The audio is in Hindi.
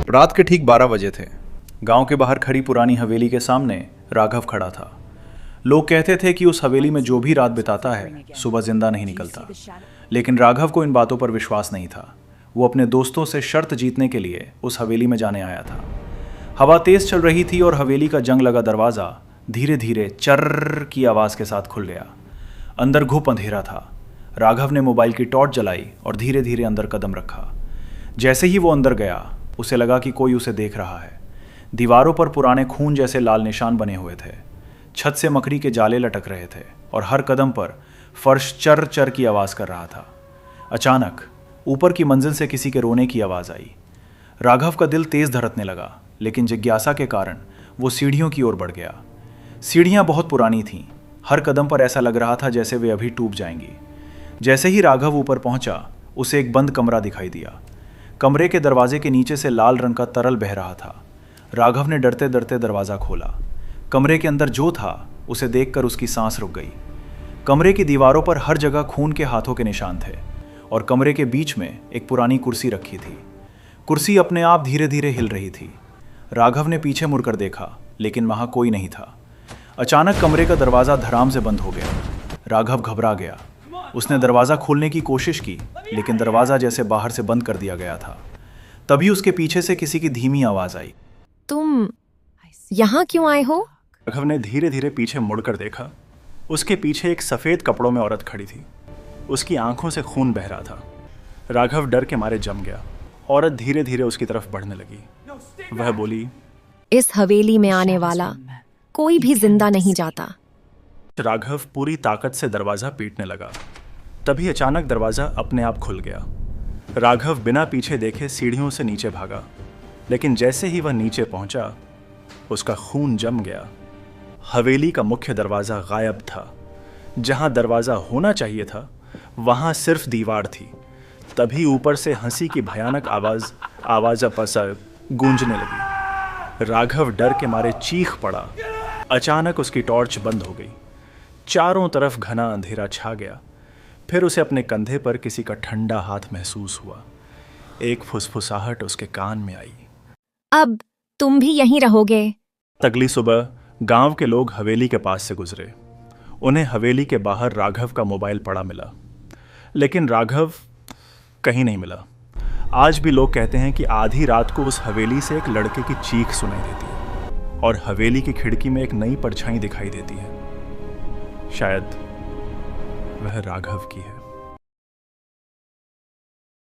रात के ठीक 12 बजे थे। गांव के बाहर खड़ी पुरानी हवेली के सामने राघव खड़ा था। लोग कहते थे कि उस हवेली में जो भी रात बिताता है सुबह जिंदा नहीं निकलता, लेकिन राघव को इन बातों पर विश्वास नहीं था। वो अपने दोस्तों से शर्त जीतने के लिए उस हवेली में जाने आया था। हवा तेज चल रही थी और हवेली का जंग लगा दरवाज़ा धीरे धीरे चर्र की आवाज़ के साथ खुल गया। अंदर घुप अंधेरा था। राघव ने मोबाइल की टॉर्च जलाई और धीरे धीरे अंदर कदम रखा। जैसे ही वो अंदर गया उसे लगा कि कोई उसे देख रहा है। दीवारों पर पुराने खून जैसे लाल निशान बने हुए थे। छत से मकड़ी के जाले लटक रहे थे और हर कदम पर फर्श चर चर की आवाज़ कर रहा था। अचानक ऊपर की मंजिल से किसी के रोने की आवाज़ आई। राघव का दिल तेज़ धड़कने लगा, लेकिन जिज्ञासा के कारण वो सीढ़ियों की ओर बढ़ गया। सीढ़ियाँ बहुत पुरानी थीं। हर कदम पर ऐसा लग रहा था जैसे वे अभी टूट जाएंगी। जैसे ही राघव ऊपर पहुंचा, उसे एक बंद कमरा दिखाई दिया। कमरे के दरवाजे के नीचे से लाल रंग का तरल बह रहा था। राघव ने डरते डरते दरवाज़ा खोला। कमरे के अंदर जो था उसे देखकर उसकी सांस रुक गई। कमरे की दीवारों पर हर जगह खून के हाथों के निशान थे और कमरे के बीच में एक पुरानी कुर्सी रखी थी। कुर्सी अपने आप धीरे धीरे हिल रही थी। राघव ने पीछे मुड़कर देखा, लेकिन वहाँ कोई नहीं था। अचानक कमरे का दरवाज़ा धड़ाम से बंद हो गया। राघव घबरा गया। उसने दरवाज़ा खोलने की कोशिश की, लेकिन दरवाज़ा जैसे बाहर से बंद कर दिया गया था। तभी उसके पीछे से किसी की धीमी आवाज़ आई। तुम यहाँ क्यों आए हो? राघव ने धीरे धीरे पीछे मुड़कर देखा। उसके पीछे एक सफ़ेद कपड़ों में औरत खड़ी थी। उसकी आंखों से खून बह रहा था। राघव डर के मारे जम गया। औरत धीरे धीरे उसकी तरफ बढ़ने लगी। वह बोली, इस हवेली में आने वाला कोई भी जिंदा नहीं जाता। राघव पूरी ताकत से दरवाज़ा पीटने लगा। तभी अचानक दरवाज़ा अपने आप खुल गया। राघव बिना पीछे देखे सीढ़ियों से नीचे भागा, लेकिन जैसे ही वह नीचे पहुंचा, उसका खून जम गया। हवेली का मुख्य दरवाज़ा गायब था। जहां दरवाज़ा होना चाहिए था वहां सिर्फ दीवार थी। तभी ऊपर से हंसी की भयानक आवाज़ गूंजने लगी। राघव डर के मारे चीख पड़ा। अचानक उसकी टॉर्च बंद हो गई। चारों तरफ घना अंधेरा छा गया। फिर उसे अपने कंधे पर किसी का ठंडा हाथ महसूस हुआ। एक फुसफुसाहट उसके कान में आई। अब तुम भी यहीं रहोगे? अगली सुबह गांव के लोग हवेली के पास से गुजरे। उन्हें हवेली के बाहर राघव का मोबाइल पड़ा मिला, लेकिन राघव कहीं नहीं मिला। आज भी लोग कहते हैं कि आधी रात को उस हवेली से एक लड़के की चीख सुनाई देती है और हवेली की खिड़की में एक नई परछाई दिखाई देती है। शायद वह राघव की है।